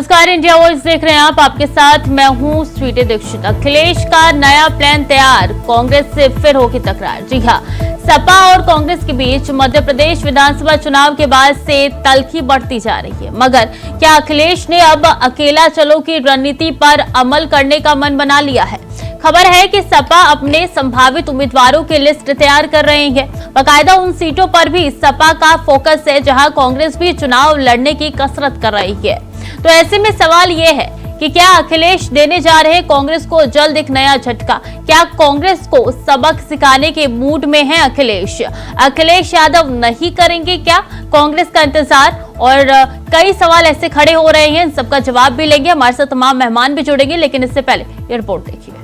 नमस्कार, India voice देख रहे हैं आप। आपके साथ मैं हूं स्वीटी दीक्षित। अखिलेश का नया प्लान तैयार, कांग्रेस से फिर होगी तकरार। जी हां, सपा और कांग्रेस के बीच मध्य प्रदेश विधानसभा चुनाव के बाद से तल्खी बढ़ती जा रही है। मगर क्या अखिलेश ने अब अकेला चलो की रणनीति पर अमल करने का मन बना लिया है? खबर है कि सपा अपने संभावित उम्मीदवारों की लिस्ट तैयार कर रही है। बाकायदा उन सीटों पर भी सपा का फोकस है जहां कांग्रेस भी चुनाव लड़ने की कसरत कर रही है। तो ऐसे में सवाल ये है कि क्या अखिलेश देने जा रहे कांग्रेस को जल्द एक नया झटका? क्या कांग्रेस को सबक सिखाने के मूड में है अखिलेश यादव नहीं करेंगे क्या कांग्रेस का इंतजार? और कई सवाल ऐसे खड़े हो रहे हैं, इन सबका जवाब भी लेंगे। हमारे साथ तमाम मेहमान भी जुड़ेंगे, लेकिन इससे पहले ये रिपोर्ट देखिए।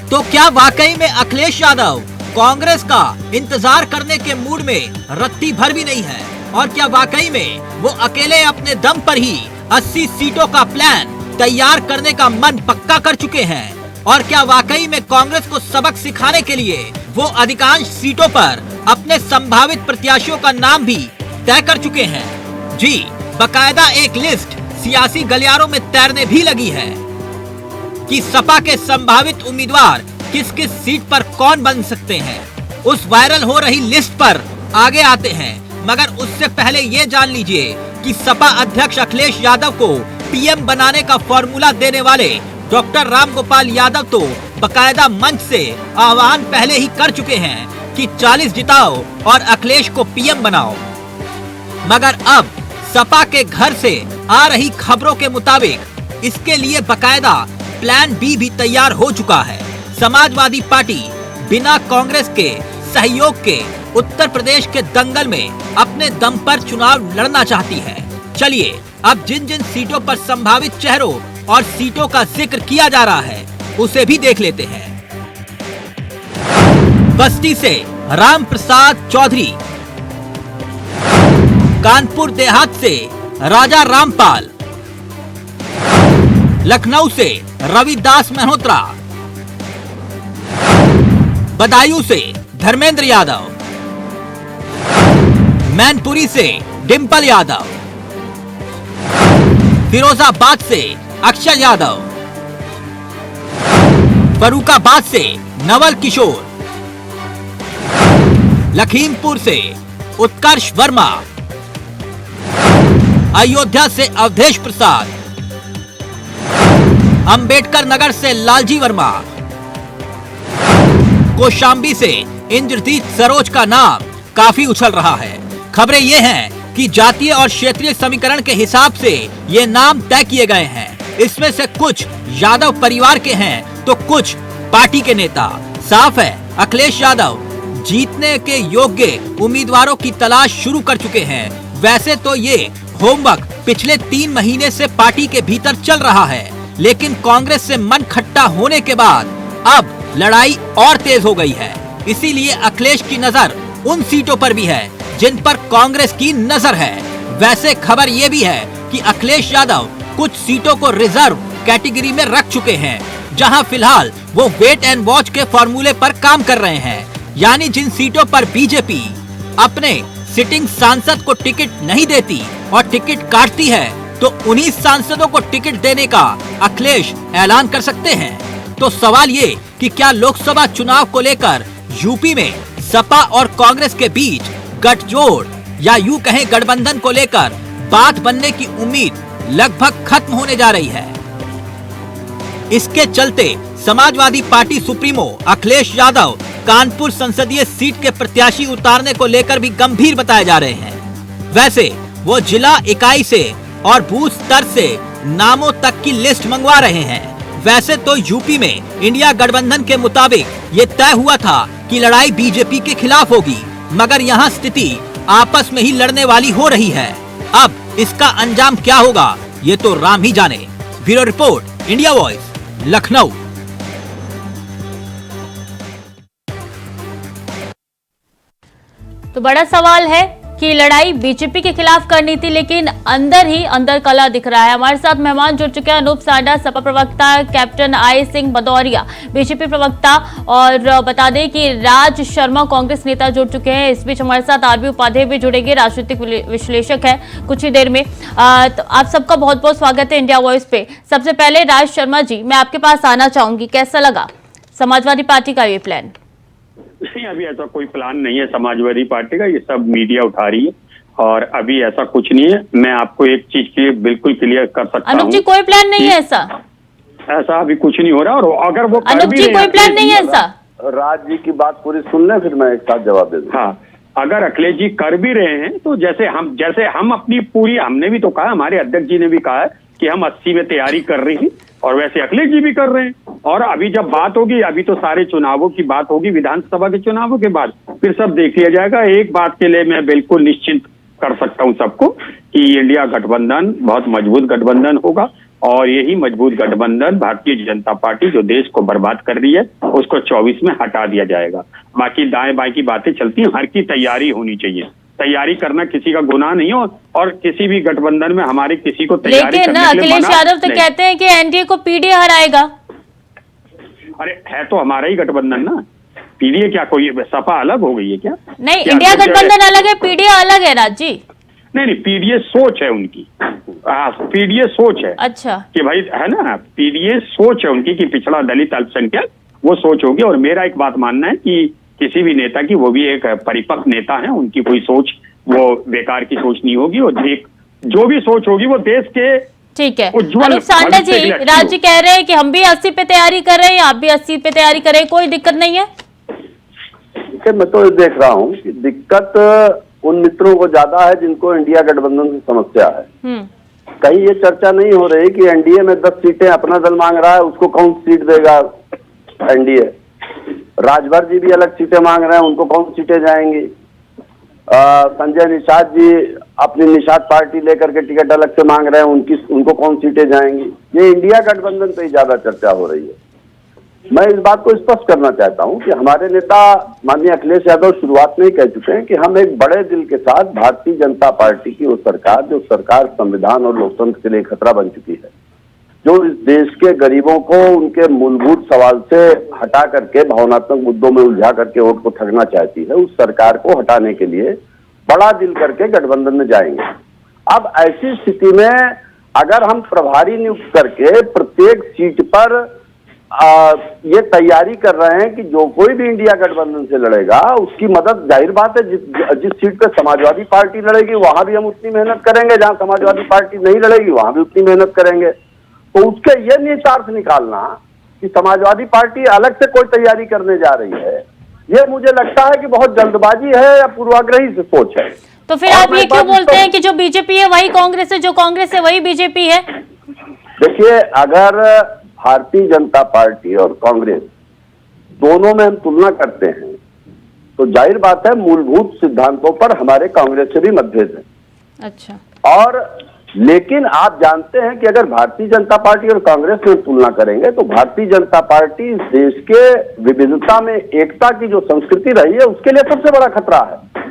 तो क्या वाकई में अखिलेश यादव कांग्रेस का इंतजार करने के मूड में रत्ती भर भी नहीं है? और क्या वाकई में वो अकेले अपने दम पर ही 80 सीटों का प्लान तैयार करने का मन पक्का कर चुके हैं? और क्या वाकई में कांग्रेस को सबक सिखाने के लिए वो अधिकांश सीटों पर अपने संभावित प्रत्याशियों का नाम भी तय कर चुके हैं? जी, बाकायदा एक लिस्ट सियासी गलियारों में तैरने भी लगी है कि सपा के संभावित उम्मीदवार किस किस सीट पर कौन बन सकते हैं। उस वायरल हो रही लिस्ट पर आगे आते हैं, मगर उससे पहले ये जान लीजिए कि सपा अध्यक्ष अखिलेश यादव को पीएम बनाने का फॉर्मूला देने वाले डॉक्टर रामगोपाल यादव तो बकायदा मंच से आह्वान पहले ही कर चुके हैं कि 40 जिताओ और अखिलेश को पीएम बनाओ। मगर अब सपा के घर से आ रही खबरों के मुताबिक इसके लिए बकायदा प्लान बी भी तैयार हो चुका है। समाजवादी पार्टी बिना कांग्रेस के सहयोग के उत्तर प्रदेश के दंगल में अपने दम पर चुनाव लड़ना चाहती है। चलिए अब जिन जिन सीटों पर संभावित चेहरों और सीटों का जिक्र किया जा रहा है उसे भी देख लेते हैं। बस्ती से राम प्रसाद चौधरी, कानपुर देहात से राजा रामपाल, लखनऊ से रविदास मल्होत्रा, बदायूं से धर्मेंद्र यादव, मैनपुरी से डिंपल यादव, फिरोजाबाद से अक्षय यादव, फर्रुखाबाद से नवल किशोर, लखीमपुर से उत्कर्ष वर्मा, अयोध्या से अवधेश प्रसाद, अंबेडकर नगर से लालजी वर्मा, कौशाम्बी से इंद्रजीत सरोज का नाम काफी उछल रहा है। खबरें ये हैं कि जातीय और क्षेत्रीय समीकरण के हिसाब से ये नाम तय किए गए हैं। इसमें से कुछ यादव परिवार के हैं तो कुछ पार्टी के नेता। साफ है अखिलेश यादव जीतने के योग्य उम्मीदवारों की तलाश शुरू कर चुके हैं। वैसे तो ये होमवर्क पिछले 3 महीने से पार्टी के भीतर चल रहा है, लेकिन कांग्रेस से मन खट्टा होने के बाद अब लड़ाई और तेज हो गई है। इसीलिए अखिलेश की नजर उन सीटों पर भी है जिन पर कांग्रेस की नजर है। वैसे खबर ये भी है कि अखिलेश यादव कुछ सीटों को रिजर्व कैटेगरी में रख चुके हैं, जहां फिलहाल वो वेट एंड वॉच के फॉर्मूले पर काम कर रहे हैं। यानी जिन सीटों पर बीजेपी अपने सिटिंग सांसद को टिकट नहीं देती और टिकट काटती है, तो उन्हीं सांसदों को टिकट देने का अखिलेश ऐलान कर सकते हैं। तो सवाल ये कि क्या लोकसभा चुनाव को लेकर यूपी में सपा और कांग्रेस के बीच गठजोड़ या यूं कहें गठबंधन को लेकर बात बनने की उम्मीद लगभग खत्म होने जा रही है। इसके चलते समाजवादी पार्टी सुप्रीमो अखिलेश यादव कानपुर संसदीय सीट के प्रत्याशी उतारने को लेकर भी गंभीर बताए जा रहे हैं। वैसे वो जिला इकाई से और बूथ स्तर से नामों तक की लिस्ट मंगवा रहे हैं। वैसे तो यूपी में इंडिया गठबंधन के मुताबिक ये तय हुआ था कि लड़ाई बीजेपी के खिलाफ होगी, मगर यहाँ स्थिति आपस में ही लड़ने वाली हो रही है। अब इसका अंजाम क्या होगा ये तो राम ही जाने। Bureau report, India voice, Lucknow. तो बड़ा सवाल है कि लड़ाई बीजेपी के खिलाफ करनी थी, लेकिन अंदर ही अंदर कला दिख रहा है। हमारे साथ मेहमान जुड़ चुके हैं अनूप सांडा, सपा प्रवक्ता, captain I Singh Bhadauria BJP प्रवक्ता, और बता दें कि राज शर्मा कांग्रेस नेता जुड़ चुके हैं। इस बीच हमारे साथ आरबी उपाध्याय भी जुड़ेंगे, राजनीतिक विश्लेषक है, कुछ ही देर में। तो आप सबका बहुत बहुत स्वागत है इंडिया वॉइस पे। सबसे पहले राज शर्मा जी, मैं आपके पास आना चाहूंगी, कैसा लगा समाजवादी पार्टी का ये प्लान? नहीं, अभी ऐसा कोई प्लान नहीं है समाजवादी पार्टी का, ये सब मीडिया उठा रही है और अभी ऐसा कुछ नहीं है। मैं आपको एक चीज की बिल्कुल क्लियर कर सकता हूँ। अनूप जी, कोई प्लान नहीं है ऐसा? ऐसा अभी कुछ नहीं हो रहा, और अगर वो अनूप जी कोई प्लान नहीं है ऐसा? राज जी की बात पूरी सुन लें, फिर मैं एक साथ जवाब दे दूं। हाँ, अगर अखिलेश जी कर भी रहे हैं तो जैसे हम अपनी पूरी, हमने भी तो कहा, हमारे अध्यक्ष जी ने भी कहा है कि हम 80 में तैयारी कर रही हैं, और वैसे अखिलेश जी भी कर रहे हैं। और अभी जब बात होगी, अभी तो सारे चुनावों की बात होगी, विधानसभा के चुनावों के बाद फिर सब देख लिया जाएगा। एक बात के लिए मैं बिल्कुल निश्चिंत कर सकता हूं सबको कि इंडिया गठबंधन बहुत मजबूत गठबंधन होगा, और यही मजबूत गठबंधन भारतीय जनता पार्टी जो देश को बर्बाद कर रही है उसको 24 में हटा दिया जाएगा। बाकी दाएं बाएं की बातें चलती हैं, हर की तैयारी होनी चाहिए। तैयारी करना किसी का गुनाह नहीं हो, और किसी भी गठबंधन में हमारे किसी को तैयारी लेकिन ना अखिलेश यादव तो कहते हैं कि एनडीए को पीडीए हराएगा। अरे है तो हमारा ही गठबंधन ना, पीडीए क्या कोई सपा अलग हो गई है क्या? नहीं, इंडिया गठबंधन अलग है, पीडीए अलग है राज जी। नहीं, पीडीए सोच है उनकी, पीडीए सोच है। अच्छा, कि भाई है ना, पीडीए सोच है उनकी कि पिछड़ा दलित अल्पसंख्यक, वो सोच होगी। और मेरा एक बात मानना है कि किसी भी नेता की, वो भी एक परिपक्व नेता है, उनकी कोई सोच वो बेकार की सोच नहीं होगी, और जो भी सोच होगी वो देश के ठीक है। उज्ज्वल अनूप सांडा जी, राज जी कह रहे हैं कि हम भी 80 पे तैयारी कर रहे हैं, आप भी 80 पे तैयारी कर रहे हैं, कोई दिक्कत नहीं है? मैं तो देख रहा हूँ कि दिक्कत उन मित्रों को ज्यादा है जिनको इंडिया गठबंधन से समस्या है। कहीं ये चर्चा नहीं हो रही कि एनडीए में 10 सीटें अपना दल मांग रहा है, उसको कौन सीट देगा एनडीए। राजभर जी भी अलग सीटें मांग रहे हैं, उनको कौन सीटें जाएंगी। संजय निषाद जी अपनी निषाद पार्टी लेकर के टिकट अलग से मांग रहे हैं, उनको कौन सीटें जाएंगी। ये इंडिया गठबंधन पे ही ज्यादा चर्चा हो रही है। मैं इस बात को स्पष्ट करना चाहता हूं कि हमारे नेता माननीय अखिलेश यादव शुरुआत में ही कह चुके हैं कि हम एक बड़े दिल के साथ भारतीय जनता पार्टी की वो सरकार, जो सरकार संविधान और लोकतंत्र के लिए खतरा बन चुकी है, जो इस देश के गरीबों को उनके मूलभूत सवाल से हटा करके भावनात्मक मुद्दों में उलझा करके वोट को ठगना चाहती है, उस सरकार को हटाने के लिए बड़ा दिल करके गठबंधन में जाएंगे। अब ऐसी स्थिति में अगर हम प्रभारी नियुक्त करके प्रत्येक सीट पर ये तैयारी कर रहे हैं कि जो कोई भी इंडिया गठबंधन से लड़ेगा उसकी मदद, जाहिर बात है जिस सीट पे समाजवादी पार्टी लड़ेगी वहां भी हम उतनी मेहनत करेंगे, जहां समाजवादी पार्टी नहीं लड़ेगी वहां भी उतनी मेहनत करेंगे। तो उसके ये निहितार्थ निकालना कि समाजवादी पार्टी अलग से कोई तैयारी करने जा रही है, ये मुझे लगता है कि बहुत जल्दबाजी है या पूर्वाग्रही से सोच है। तो फिर आप ये क्यों बोलते हैं कि जो बीजेपी है वही कांग्रेस है, जो कांग्रेस है वही बीजेपी है? देखिए, अगर भारतीय जनता पार्टी और कांग्रेस दोनों में हम तुलना करते हैं तो जाहिर बात है मूलभूत सिद्धांतों पर हमारे कांग्रेस से भी मतभेद है। अच्छा, और लेकिन आप जानते हैं कि अगर भारतीय जनता पार्टी और कांग्रेस में तुलना करेंगे तो भारतीय जनता पार्टी देश के विविधता में एकता की जो संस्कृति रही है उसके लिए सबसे बड़ा खतरा है।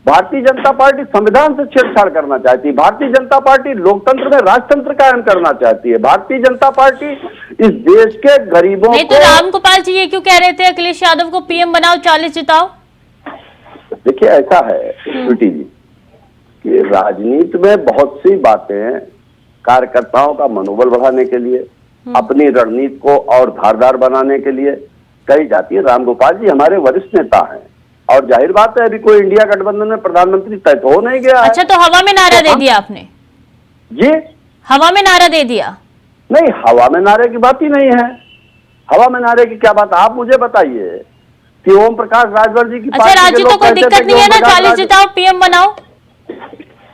भारतीय जनता पार्टी संविधान से छेड़छाड़ करना चाहती है, भारतीय जनता पार्टी लोकतंत्र में राजतंत्र कायम करना चाहती है, भारतीय जनता पार्टी इस देश के गरीबों नहीं तो रामगोपाल जी ये क्यों कह रहे थे अखिलेश यादव को पीएम बनाओ 40 जिताओ? देखिए, ऐसा है स्वीटी जी कि राजनीति में बहुत सी बातें कार्यकर्ताओं का मनोबल बढ़ाने के लिए, अपनी रणनीति को और धारदार बनाने के लिए कही जाती है। रामगोपाल जी हमारे वरिष्ठ नेता हैं और जाहिर बात है अभी कोई इंडिया गठबंधन में प्रधानमंत्री तय तो हो नहीं गया है। अच्छा, तो हवा में नारा दे दिया आपने? जी, हवा में नारा दे दिया? नहीं, हवा में नारे की बात ही नहीं है। हवा में नारे की क्या बात, आप मुझे बताइए कि ओम प्रकाश राजभर जी की अच्छा राज जी, तो कोई दिक्कत नहीं है ना, 40 जिताओ पीएम बनाओ?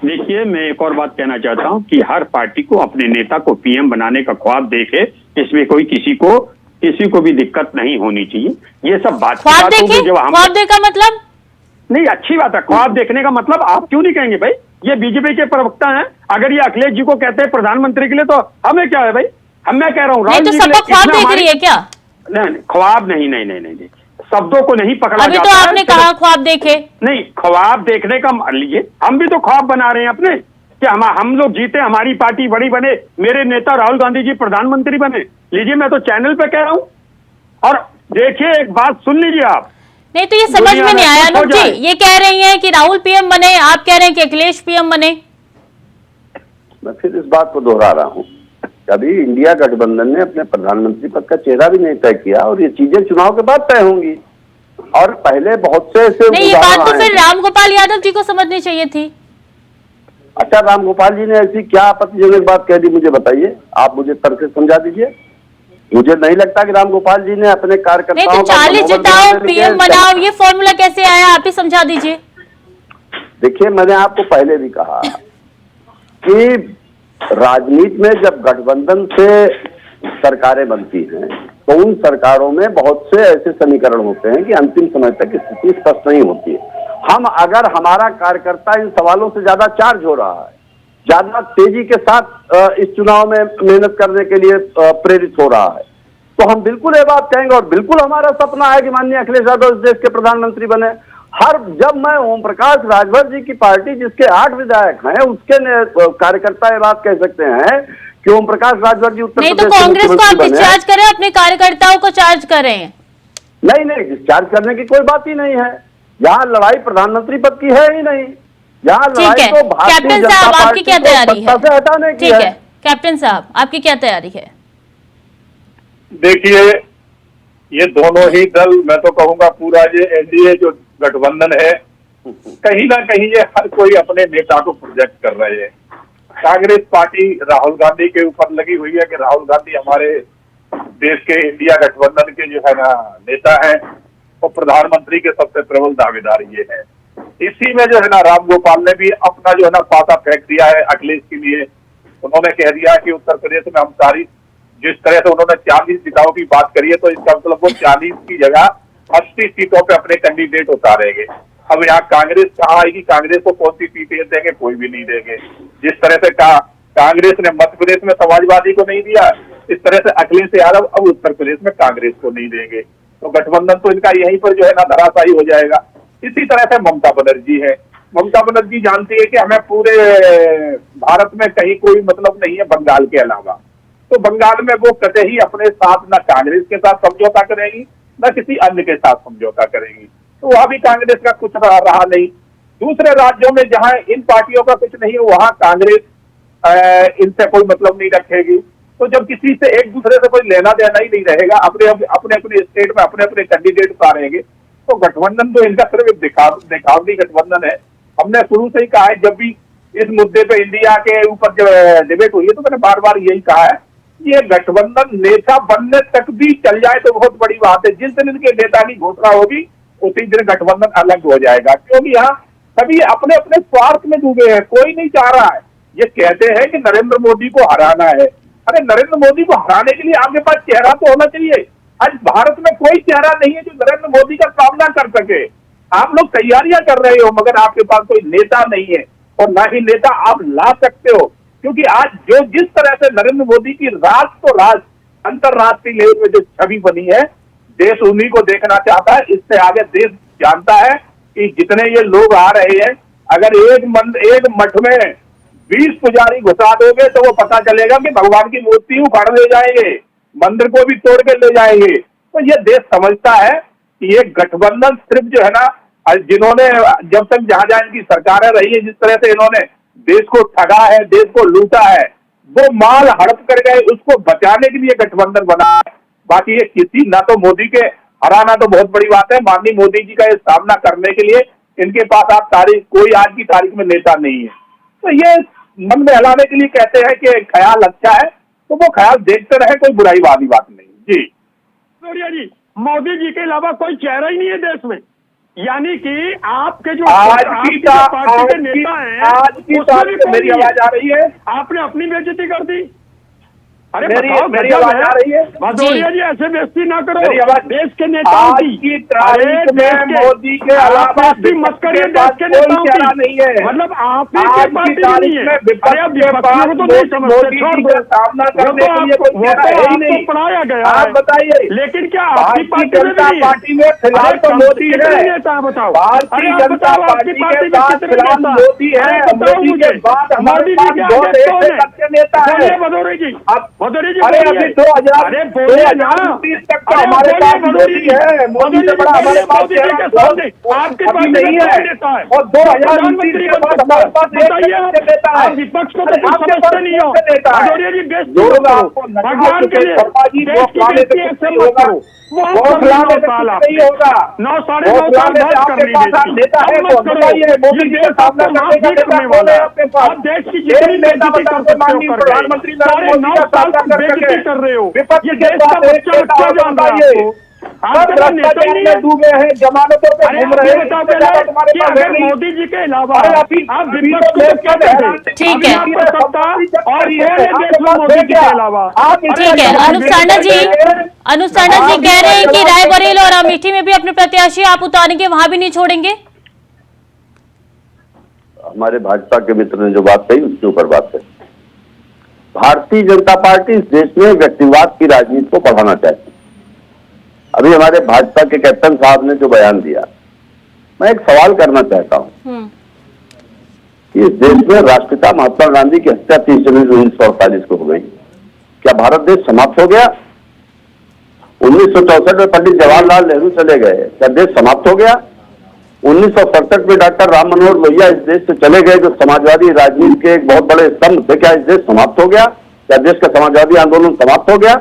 देखिए, मैं एक और बात कहना चाहता हूं कि हर पार्टी को अपने नेता को पीएम बनाने का ख्वाब देखे, इसमें कोई किसी को भी दिक्कत नहीं होनी चाहिए। ये सब बात ख्वाब देखे, ख्वाब देखा मतलब नहीं, अच्छी बात है। ख्वाब देखने का मतलब आप क्यों नहीं कहेंगे भाई? ये बीजेपी के प्रवक्ता हैं, अगर ये अखिलेश जी को कहते हैं प्रधानमंत्री के लिए तो हमें क्या है भाई? मैं कह रहा हूँ तो सपा ख्वाब देख रही है क्या? नहीं, ख्वाब नहीं, शब्दों को नहीं पकड़ा अभी जाता तो है। आपने कहा ख्वाब देखे। नहीं, ख्वाब देखने का लीजिए, हम भी तो ख्वाब बना रहे हैं अपने कि हम लोग जीते, हमारी पार्टी बड़ी बने, मेरे नेता राहुल गांधी जी प्रधानमंत्री बने। लीजिए, मैं तो चैनल पे कह रहा हूं। और देखिए, एक बात सुन लीजिए आप। नहीं तो ये समझ में नहीं आया अनूप जी, ये कह रही हैं कि राहुल पीएम बने, आप कह रहे हैं कि अखिलेश पीएम बने। मैं फिर इस बात को दोहरा रहा हूँ, कभी इंडिया गठबंधन ने अपने प्रधानमंत्री पद का चेहरा भी नहीं तय किया, और ये चीजें चुनाव के बाद तय होंगी। और पहले बहुत से ऐसे नहीं, ये बात तो फिर रामगोपाल यादव जी को समझनी चाहिए थी। अच्छा, रामगोपाल जी ने ऐसी क्या आपत्तिजनक बात कह दी, मुझे बताइए, आप मुझे तर्क से समझा दीजिए। मुझे नहीं लगता कि रामगोपाल जी ने अपने कार्यकर्ताओं नहीं तो 40 जिताओ पीएम बनाओ, ये फॉर्मूला कैसे आया, आप ही समझा दीजिए। देखिए, मैंने आपको पहले भी कहा कि राजनीति में जब गठबंधन से सरकारें बनती हैं तो उन सरकारों में बहुत से ऐसे समीकरण होते हैं कि अंतिम समय तक स्थिति स्पष्ट नहीं होती है। अगर हमारा कार्यकर्ता इन सवालों से ज्यादा चार्ज हो रहा है, ज्यादा तेजी के साथ इस चुनाव में मेहनत करने के लिए प्रेरित हो रहा है, तो हम बिल्कुल ये बात कहेंगे, और बिल्कुल हमारा सपना है कि माननीय अखिलेश यादव इस देश के प्रधानमंत्री बने। जब मैं ओम प्रकाश राजभर जी की पार्टी जिसके 8 विधायक हैं, उसके कार्यकर्ता ये बात कह सकते हैं कि ओम प्रकाश राजभर जी उत्तर नहीं प्रदेश तो कांग्रेस को आप बने। डिस्चार्ज करें, अपने कार्यकर्ताओं को चार्ज करें। नहीं, डिस्चार्ज करने की कोई बात ही नहीं है। यहाँ लड़ाई प्रधानमंत्री पद की है ही नहीं, यहाँ लड़ाई तो भारतीय कैप्टन जनता साहब, आपकी पार्टी क्या को तैयारी सत्ता से हटाने की ठीक है। है कैप्टन साहब, आपकी क्या तैयारी है? देखिए, ये दोनों ही दल, मैं तो कहूंगा पूरा ये एनडीए जो गठबंधन है, कहीं ना कहीं ये हर कोई अपने नेता को प्रोजेक्ट कर रहे हैं। कांग्रेस पार्टी राहुल गांधी के ऊपर लगी हुई है कि राहुल गांधी हमारे देश के इंडिया गठबंधन के जो है ना नेता हैं, और प्रधानमंत्री के सबसे प्रबल दावेदार ये है। इसी में जो है ना रामगोपाल ने भी अपना जो है ना पासा फेंक दिया है अखिलेश के लिए। उन्होंने कह दिया कि उत्तर प्रदेश में हम सारी, जिस तरह से उन्होंने 40 सीटों की बात करी है, तो इसका मतलब वो 40 की जगह 80 सीटों पे अपने कैंडिडेट उतारेंगे। अब यहाँ कांग्रेस कहाँ आएगी, कांग्रेस को कौन सी सीटें देंगे, कोई भी नहीं देंगे। जिस तरह से कांग्रेस ने मध्य प्रदेश में समाजवादी को नहीं दिया, इस तरह से अखिलेश यादव अब उत्तर प्रदेश में कांग्रेस को नहीं देंगे, तो गठबंधन तो इनका यहीं पर जो है ना धराशायी हो जाएगा। इसी तरह से ममता बनर्जी है, ममता बनर्जी जानती है कि हमें पूरे भारत में कहीं कोई मतलब नहीं है बंगाल के अलावा, तो बंगाल में वो कतई अपने साथ न कांग्रेस के साथ समझौता करेगी, न किसी अन्य के साथ समझौता करेगी। तो वहां भी कांग्रेस का कुछ रहा नहीं। दूसरे राज्यों में जहां इन पार्टियों का कुछ नहीं है, वहां कांग्रेस इनसे कोई मतलब नहीं रखेगी। तो जब किसी से एक दूसरे से कोई लेना देना ही नहीं रहेगा, अपने स्टेट में अपने कैंडिडेट उतारेंगे, तो गठबंधन तो इनका सिर्फ एक दिखावटी गठबंधन है। हमने शुरू से ही कहा है, जब भी इस मुद्दे पे इंडिया के ऊपर जब डिबेट हुई है, तो मैंने बार बार यही कहा है, ये गठबंधन नेता बनने तक भी चल जाए तो बहुत बड़ी बात है। जिस दिन इनके नेता की घोषणा होगी उसी दिन गठबंधन अलग हो जाएगा, क्योंकि यहाँ सभी अपने अपने स्वार्थ में डूबे हैं, कोई नहीं चाह रहा है। ये कहते हैं कि नरेंद्र मोदी को हराना है, अरे नरेंद्र मोदी को हराने के लिए आपके पास चेहरा तो होना चाहिए। आज भारत में कोई चेहरा नहीं है जो नरेंद्र मोदी का सामना कर सके। आप लोग तैयारियां कर रहे हो, मगर आपके पास कोई नेता नहीं है, और ना ही नेता आप ला सकते हो, क्योंकि आज जो जिस तरह से नरेंद्र मोदी की राज तो राज अंतरराष्ट्रीय लेवल में जो छवि बनी है, देश उन्हीं को देखना चाहता है। इससे आगे देश जानता है कि जितने ये लोग आ रहे हैं, अगर एक मठ में 20 पुजारी घुसा दोगे तो वो पता चलेगा कि भगवान की मूर्ति उखाड़ ले जाएंगे, मंदिर को भी तोड़ के ले जाएंगे। तो ये देश समझता है कि ये गठबंधन सिर्फ जो है ना, जिन्होंने जब तक जहां इनकी सरकारें रही है, जिस तरह से इन्होंने देश को ठगा है, देश को लूटा है, वो माल हड़प कर गए, उसको बचाने के लिए गठबंधन बना है। बाकी ये किसी ना तो मोदी के हराना तो बहुत बड़ी बात है, माननीय मोदी जी का ये सामना करने के लिए इनके पास कोई आज की तारीख में नेता नहीं है। तो ये मन में हिलाने के लिए कहते हैं कि ख्याल अच्छा है, तो वो ख्याल देखते रहे, कोई बुराई वाली बात नहीं। जी जी, मोदी जी के अलावा कोई चेहरा ही नहीं है देश में, यानी कि आपके जो आज पार्टी की के नेता हैं, आज की तारीख में मेरी आवाज आ रही है, आपने अपनी बेइज्जती कर दी। अरे मेरी बताओ, आवाज आ रही है? भदौरिया जी ऐसे बेइज्जती ना करो मेरी आवाज देश के नेताओं आज की तारीख में मोदी के अलावा बेइज्जती मत करिए देश के नेताओं चेहरा की। नहीं है। मतलब आप ही आज के की पार्टी में तारीख नहीं है। में विपक्ष अरे अब के विपक्षियों पास को तो नहीं समझते, मोदी छोड़ जी दो। का सामना वो करने तो के लिए कोई चेहरा है ही आपको नहीं। पढ़ाया गया आप है। बताइए, लेकिन क्या आपकी भारतीय पार्टी में भी जनता नहीं है? पार्टी में फिलहाल तो मोदी है। नेता बताओ, भारतीय अरे आप जनता बताओ आपकी पार्टी पार्टी के में पास कितने फिलहाल नेता? मोदी है। अरे बताओ मोदी मुझे, के बाद हमारे मोदी जी पास के दो आगे देश कौन से है? सबके नेता है। बोलिए भदौरिया जी, अब भदौरिया जी अरे बोलिए। अभी 2000 अरे बोलिए ना। 2029 तक तो अरे हमारे बोलिए पास भदौरिया मोदी जी। है। मोदी से बड़ा हमारे पास मोदी जी चेहरा के सामने आपकी अभी पार्टी में नहीं कौन है। नेता है? और 2029 प्रधानमंत्री के बाद हमारे पास एक बताइए आप। नेता है। आप विपक्ष को तो अरे कुछ आपके समझते पास नहीं हो। कौन सा नेता है? भदौरिया जी बेइज्जती जो मत लोग करो। आपको नकार भगवान के चुके लिए शर्मा जी, देश वो की फलाने बेइज्जती से कुछ ऐसे नहीं मत होगा। करो। वो बहुत फलाने 9 से साल कुछ आपने नहीं होगा। 9 साढ़े वो 9 साल फलाने से बहुत कर आपके ली पास देश आप की। नेता है अब तो मत करो। बताइए, मोदी ये जी देश का सामना आपको माफ करने का नहीं नेता करने कौन वाला है है। आपके पास? आप देश की एक जितनी नेता बेइज्जती बता कर दो, सकते हो माननीय कर प्रधानमंत्री गए। साढ़े नरेंद्र 9 मोदी का साल सामना तक कर बेइज्जती सके। कर रहे हो। विपक्ष ये के देश का पास एक बच्चा नेता अच्छा हो जान रहा है बताइए। आपको। सब आपके पास नेता ही भ्रष्टाचार नहीं में है। डूबे हैं, जमानतों पे अरे घूम आप रहे ये हैं। बताओ इससे पहले ज्यादा तुम्हारे कि पास अगर है नहीं। मोदी जी के अलावा अरे अभी आप अभी विपक्ष तो को देश क्या में कहते? हैरान ठीक है। अभी आप सत्ता और करिए। कौन है आपके देश में पास मोदी है जी क्या? के अलावा? आप ठीक है। अनुसाना जी कह रहे हैं कि रायबरेली और अमेठी में भी अपने प्रत्याशी आप उतारेंगे, वहां भी नहीं छोड़ेंगे। हमारे भाजपा के मित्र ने जो बात कही उसके ऊपर बात कही। भारतीय जनता पार्टी इस देश में व्यक्तिवाद की राजनीति को बढ़ाना चाहती है। अभी हमारे भाजपा के कैप्टन साहब ने जो बयान दिया, मैं एक सवाल करना चाहता हूं कि इस देश में राष्ट्रपिता महात्मा गांधी की हत्या 30 जनवरी 1948 को हो गई। क्या भारत देश समाप्त हो गया? 1964 में पंडित जवाहरलाल नेहरू चले गए, क्या देश समाप्त हो गया? 1967 में डॉक्टर राम मनोहर लोहिया इस देश से चले गए, जो समाजवादी राजनीति के एक बहुत बड़े स्तंभ थे। क्या इस देश समाप्त हो गया? क्या देश का समाजवादी आंदोलन समाप्त हो गया?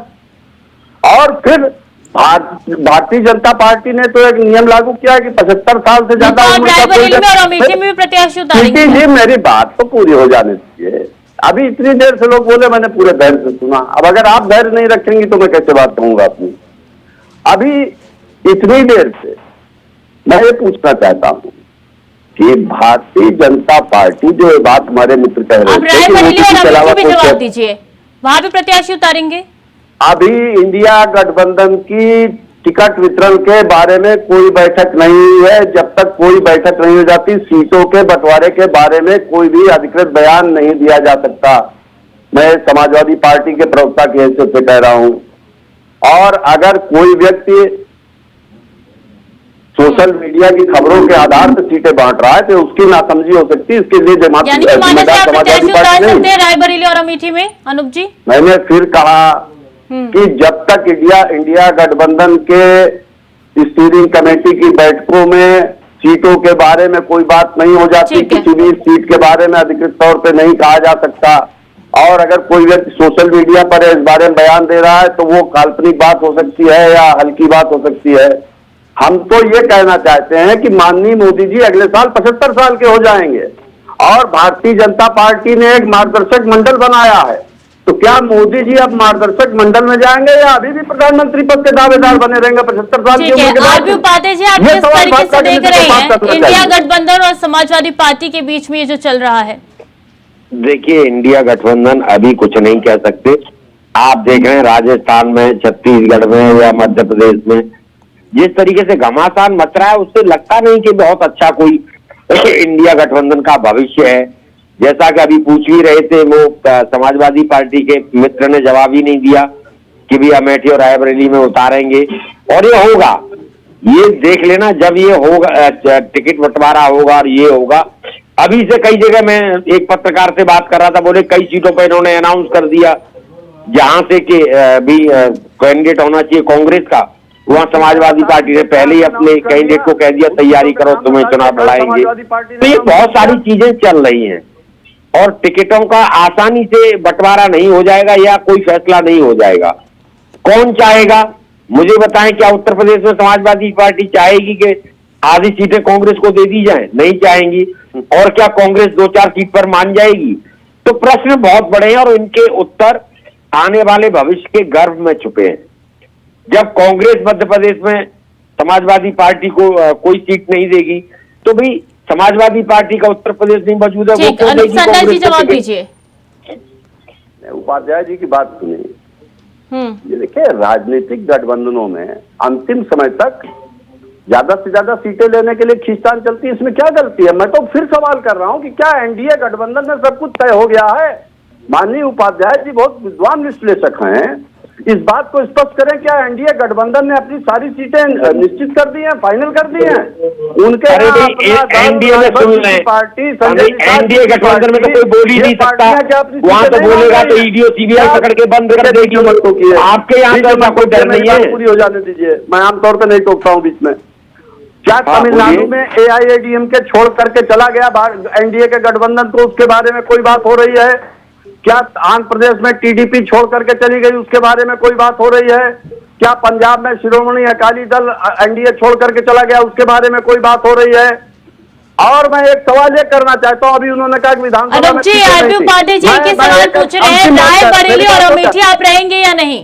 और फिर भारतीय जनता पार्टी ने तो एक नियम लागू किया कि 75 साल से ज्यादा आप उम्र का कोई रायबरेली में और अमेठी में भी प्रत्याशी उतारेंगे। जी, मेरी बात तो पूरी हो जाने दीजिए। अभी इतनी देर से लोग बोले, मैंने पूरे धैर्य से सुना। अब अगर आप धैर्य नहीं रखेंगी तो मैं कैसे बात कहूंगा अपनी? अभी इतनी देर से मैं ये पूछना चाहता हूं कि भारतीय जनता पार्टी, जो ये बात हमारे मित्र कह रहे आप थे कि रायबरेली मोदी और के अलावा अमेठी में कोई जवाब क्या- दीजिए, वहां भी प्रत्याशी उतारेंगे। अभी इंडिया गठबंधन की टिकट वितरण के बारे में कोई बैठक नहीं हुई है। जब तक कोई बैठक नहीं हो जाती, सीटों के बंटवारे के बारे में कोई भी अधिकृत बयान नहीं दिया जा सकता। मैं समाजवादी पार्टी के प्रवक्ता की हैसियत से कह रहा हूं। और अगर कोई व्यक्ति सोशल मीडिया की खबरों के आधार पर सीटें बांट रहा है तो उसकी नासमझी हो सकती है। इसके लिए यानी कि माना से आप प्रत्याशी उतार समाजवादी सकते पार्टी हैं रायबरेली और अमेठी में। अनूप जी, मैंने फिर कहा कि जब तक इंडिया गठबंधन के स्टीयरिंग कमेटी की बैठकों में सीटों के बारे में कोई बात नहीं हो जाती, ठीक है। किसी भी सीट के बारे में अधिकृत तौर पे नहीं कहा जा सकता। और अगर कोई व्यक्ति सोशल मीडिया पर इस बारे में बयान दे रहा है तो वो काल्पनिक बात हो सकती है या हल्की बात हो सकती है। हम तो ये कहना चाहते हैं कि माननीय मोदी जी अगले साल 75 साल के हो जाएंगे और भारतीय जनता पार्टी ने एक मार्गदर्शक मंडल बनाया है। तो क्या मोदी जी अब मार्गदर्शक मंडल में जाएंगे या अभी भी प्रधानमंत्री पद के दावेदार बने रहेंगे 75 साल की ठीक है। उम्र के बाद? आरबी उपाध्याय जी, आप ये किस सवाल तरीके से भाजपा के देख नेता रहे को बात हैं करना इंडिया चाहिए। गठबंधन और समाजवादी पार्टी के बीच में ये जो चल रहा है? देखिए, इंडिया गठबंधन अभी कुछ नहीं कह सकते। आप देख रहे हैं राजस्थान में, छत्तीसगढ़ में या मध्य प्रदेश में जिस तरीके से घमासान मच रहा है, उससे लगता नहीं कि बहुत अच्छा कोई इंडिया गठबंधन का भविष्य है। जैसा कि अभी पूछ भी रहे थे, वो समाजवादी पार्टी के मित्र ने जवाब ही नहीं दिया कि भी अमेठी और रायबरेली में उतारेंगे। और ये होगा, ये देख लेना, जब ये होगा, टिकट बंटवारा होगा और ये होगा। अभी से कई जगह मैं एक पत्रकार से बात कर रहा था, बोले कई सीटों पर इन्होंने अनाउंस कर दिया जहां से कि भी कैंडिडेट होना चाहिए कांग्रेस का, वहां समाजवादी पार्टी ने पहले ही अपने कैंडिडेट को कह दिया तैयारी करो, तुम्हें चुनाव लड़ाएंगे। तो ये बहुत सारी चीजें चल रही हैं और टिकटों का आसानी से बंटवारा नहीं हो जाएगा या कोई फैसला नहीं हो जाएगा। कौन चाहेगा मुझे बताएं? क्या उत्तर प्रदेश में समाजवादी पार्टी चाहेगी कि आधी सीटें कांग्रेस को दे दी जाएं? नहीं चाहेंगी। और क्या कांग्रेस 2-4 सीट पर मान जाएगी? तो प्रश्न बहुत बड़े हैं और इनके उत्तर आने वाले भविष्य के गर्भ में छुपे हैं। जब कांग्रेस मध्य प्रदेश में समाजवादी पार्टी को कोई सीट नहीं देगी तो भाई समाजवादी पार्टी का उत्तर प्रदेश नहीं मौजूद है, वो ठीक, क्यों अनूप देगी सन्ना जी कांग्रेस को जवाब टिकट? दीजिए। उपाध्याय जी की बात सुनिए। ये देखिए, राजनीतिक गठबंधनों में अंतिम समय तक ज्यादा से ज्यादा सीटें लेने के लिए खींचतान चलती है, इसमें क्या गलती है? मैं तो फिर सवाल कर रहा हूं कि क्या एनडीए गठबंधन में सब कुछ तय हो गया है? माननीय उपाध्याय जी बहुत विद्वान विश्लेषक हैं, इस बात को स्पष्ट करें, क्या एनडीए गठबंधन ने अपनी सारी सीटें निश्चित कर दी हैं, फाइनल कर दी हैं? उनके एनडीए में सुन रहे हैं पार्टी, एनडीए गठबंधन में तो कोई बोल ही नहीं सकता, वहां तो बोलेगा तो ईडीओ सीबीआई पकड़ के बंद कर देगी। आपके यहाँ तो कोई डर नहीं है। पूरी हो जाने दीजिए, मैं आमतौर पर नहीं टोकता हूँ बीच में। क्या तमिलनाडु में एआईएडीएमके छोड़ करके चला गया एनडीए के गठबंधन, तो उसके बारे में कोई बात हो रही है? क्या आंध्र प्रदेश में टीडीपी छोड़ करके चली गई, उसके बारे में कोई बात हो रही है? क्या पंजाब में शिरोमणि अकाली दल एनडीए छोड़ करके चला गया, उसके बारे में कोई बात हो रही है? और मैं एक सवाल ये करना चाहता हूँ, अभी उन्होंने कहा कि विधानसभा में जी आरपी उपाध्याय जी के सवाल पूछ रहे हैं, रायबरेली और अमेठी आप रहेंगे या नहीं?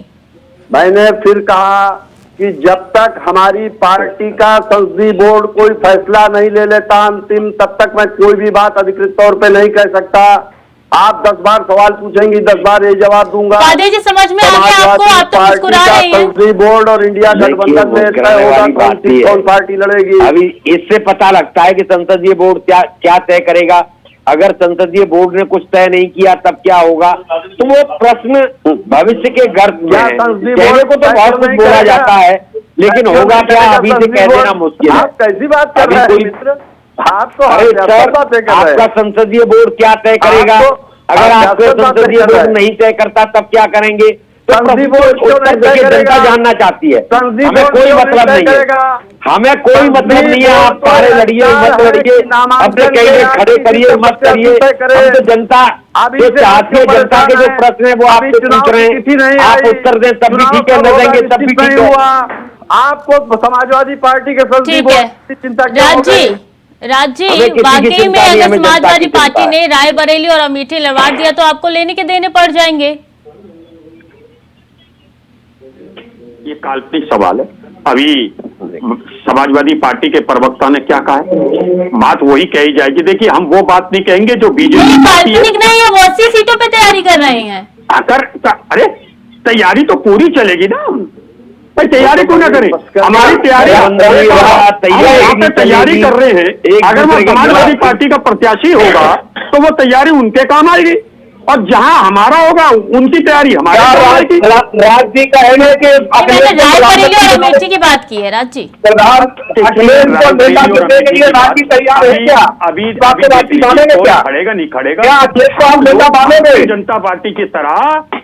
मैंने फिर कहा कि जब तक हमारी पार्टी का संसदीय बोर्ड कोई फैसला नहीं ले लेता अंतिम, तब तक मैं कोई भी बात अधिकृत तौर पे नहीं कह सकता। आप 10 बार सवाल पूछेंगी, 10 बार ये जवाब दूंगा। उपाध्याय जी समझ में आ गया आपको, आप तो मुस्कुरा रहे हैं। संसदीय बोर्ड और इंडिया गठबंधन में तय होगा कौन पार्टी लड़ेगी। अभी इससे पता लगता है कि संसदीय बोर्ड क्या तय करेगा। अगर संसदीय बोर्ड ने कुछ तय नहीं किया तब क्या होगा, तो वो प्रश्न भविष्य के गर्भ में है। कहने को तो बहुत कुछ बोला जाता है, लेकिन होगा क्या अभी से कह देना मुश्किल है। आप कैसी बात कर रहे हैं मित्र? आप तो आपका संसदीय बोर्ड क्या तय करेगा? अगर आपका संसदीय बोर्ड नहीं तय करता तब क्या करेंगे? तो जनता जानना चाहती है। हमें कोई मतलब नहीं है, हमें कोई मतलब नहीं है। आप सारे लड़िए मत लड़िए, अपने कहीं खड़े करिए मत करिए। हम तो जनता जो चाहती है, जनता के जो प्रश्न है वो आपसे पूछ रहे हैं, आप उत्तर दें तब भी ठीक है, न देंगे तब भी ठीक है। आपको समाजवादी पार्टी के संसदीय बोर्ड की चिंता क्या है? राज्य वाकई में अगर समाजवादी पार्टी ने रायबरेली और अमेठी लड़वा दिया तो आपको लेने के देने पड़ जाएंगे। ये काल्पनिक सवाल है। अभी समाजवादी पार्टी के प्रवक्ता ने क्या कहा है, बात वही कही जाएगी। देखिए, हम वो बात नहीं कहेंगे जो बीजेपी काल्पनिक नहीं है, वो 80 सीटों पे तैयारी कर रहे हैं। अरे तैयारी तो पूरी चलेगी ना, भाई तैयारी क्यों ना करें? हमारी तैयारी कर रहे हैं। अगर वो समाजवादी पार्टी का प्रत्याशी होगा तो वो तैयारी उनके काम आएगी, और जहां हमारा होगा उनकी तैयारी हमारी। राज्य का है कि रायबरेली और अमेठी की बात की है राज्य अभी खड़ेगा नहीं खड़ेगा जनता पार्टी की तरह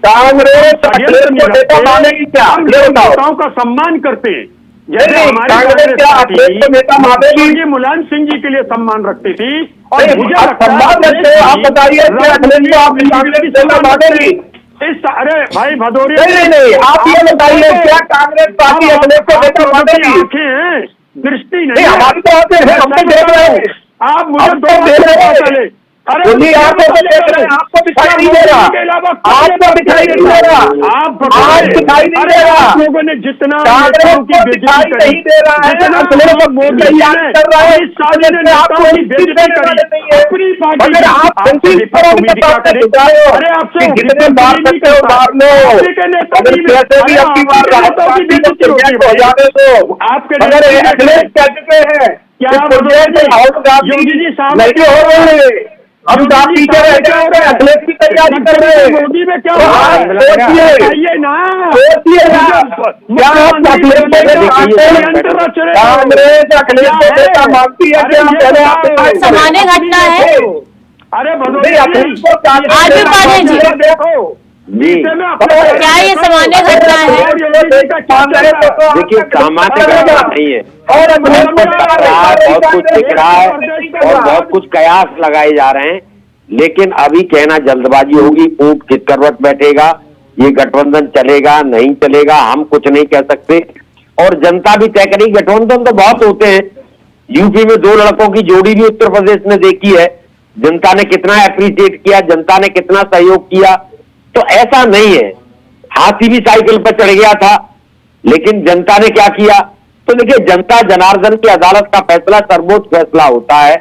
कांग्रेस नेताओं का सम्मान करते हैं, जैसे हमारी कांग्रेस मुलायम सिंह जी के लिए सम्मान रखती थी। और मुझे सम्मान रखते हैं, आप बताइए अरे भाई भदौरिया, नहीं आप ये बताइए, क्या कांग्रेस पार्टी अखिलेश को नेता मानेगी? आंखें दृष्टि नहीं, हमारी तो आते हैं, हम तो देख रहे हैं। आप मुझे दो आपको दिखाई नहीं दे रहा, आपको दिखाई नहीं दे रहा, आप दिखाई नहीं दे रहा। लोगों ने जितना कांग्रेस को दिखाई नहीं दे रहा है, अखिलेश तैयार कर रहा है, आपको अपनी पार्टी आप अरे आपसे कितने बार सकते हो मार लो, कैसे भी अपनी बार हो जाने दो। आपके अखिलेश कह चुके हैं योगी जी साहब नहीं हो रहे, अब आप पीछे रह जाओगे, अखिलेश की तैयारी कर रहे हैं। मोदी में क्या सोचिए ना, सोचिए ना, क्या कांग्रेस अखिलेश को नेता मानती है? सामान्य घटना है। अरे देखो क्या ये सामान्य घटना है? देखिए, सामान्य घटना नहीं है, और बहुत कुछ दिख रहा है और बहुत कुछ कयास लगाए जा रहे हैं, लेकिन अभी कहना जल्दबाजी होगी। ऊंट किस करवट बैठेगा, ये गठबंधन चलेगा नहीं चलेगा, हम कुछ नहीं कह सकते, और जनता भी तय करेगी। गठबंधन तो बहुत होते हैं, यूपी में 2 लड़कों की जोड़ी भी उत्तर प्रदेश ने देखी है, जनता ने कितना अप्रिशिएट किया, जनता ने कितना सहयोग किया। तो ऐसा नहीं है, हाथी भी साइकिल पर चढ़ गया था, लेकिन जनता ने क्या किया? तो देखिए, जनता जनार्दन की अदालत का फैसला सर्वोच्च फैसला होता है।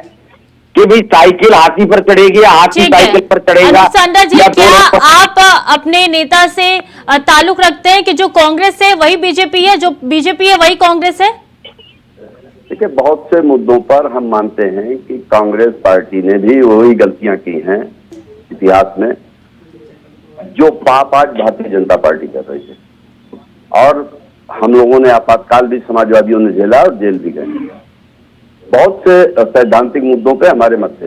कि भाई साइकिल हाथी पर चढ़ेगी या हाथी ठीक है साइकिल पर चढ़ेगा। अनुप सांडा जी, या क्या दोनों पर- आप अपने नेता से ताल्लुक रखते हैं कि जो कांग्रेस है वही बीजेपी है, जो बीजेपी है वही कांग्रेस है? देखिए, बहुत से मुद्दों पर हम मानते हैं कि कांग्रेस पार्टी ने भी वही गलतियां की हैं इतिहास में जो पाप आज भारतीय जनता पार्टी कर रही है, और हम लोगों ने आपातकाल भी समाजवादियों ने झेला और जेल भी गए। बहुत से सैद्धांतिक मुद्दों पे हमारे मत थे,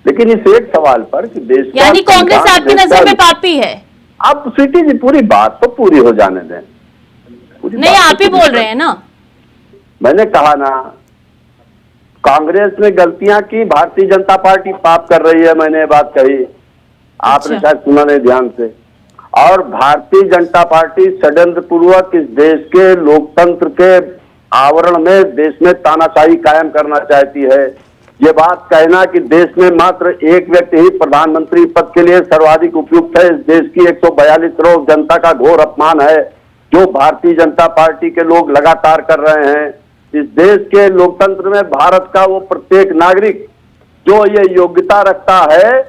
लेकिन इस एक सवाल पर कि देश का यानी कांग्रेस संविधान, आपकी देश नजर का- में पापी है? आप स्वीटी जी पूरी बात तो पूरी हो जाने दें। पूरी नहीं, बात तो आप ही पूरी बोल कर- रहे हैं ना। मैंने कहा ना, कांग्रेस ने गलतियां की, भारतीय जनता पार्टी पाप कर रही है, मैंने ये बात कही, आपने अच्छा। शायद सुना नहीं ध्यान से। और भारतीय जनता पार्टी षड्यंत्र पूर्वक इस देश के लोकतंत्र के आवरण में देश में तानाशाही कायम करना चाहती है। ये बात कहना कि देश में मात्र एक व्यक्ति ही प्रधानमंत्री पद के लिए सर्वाधिक उपयुक्त है, इस देश की 142 करोड़ जनता का घोर अपमान है, जो भारतीय जनता पार्टी के लोग लगातार कर रहे हैं। इस देश के लोकतंत्र में भारत का वो प्रत्येक नागरिक जो ये योग्यता रखता है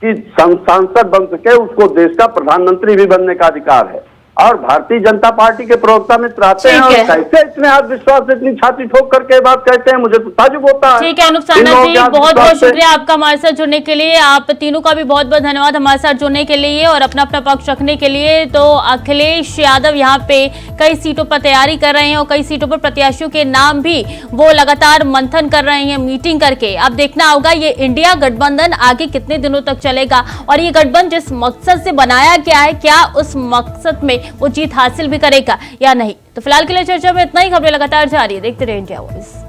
कि सांसद बन सके, उसको देश का प्रधानमंत्री भी बनने का अधिकार है। और भारतीय जनता पार्टी के प्रवक्ता मित्र आते हैं ठीक और है। कैसे इतने आत्मविश्वास से इतनी छाती ठोक करके ये बात कहते हैं, मुझे तो ताजुब होता है। ठीक है अनुप इन सांडा लोगों जी, के बहुत बहुत आत्मविश्वास से- शुक्रिया आपका हमारे साथ जुड़ने के लिए। आप तीनों का भी बहुत बहुत धन्यवाद हमारे साथ जुड़ने के लिए और अपना अपना पक्ष रखने के लिए। तो अखिलेश यादव यहाँ पे कई सीटों पर तैयारी कर रहे हैं और कई सीटों पर प्रत्याशियों के नाम भी वो लगातार मंथन कर रहे हैं मीटिंग करके। अब देखना होगा ये इंडिया गठबंधन आगे कितने दिनों तक चलेगा और ये गठबंधन जिस मकसद से बनाया गया है, क्या उस मकसद में वो जीत हासिल भी करेगा या नहीं। तो फिलहाल के लिए चर्चा में इतना ही। खबरें लगातार जारी है, देखते रहिए इंडिया वॉइस।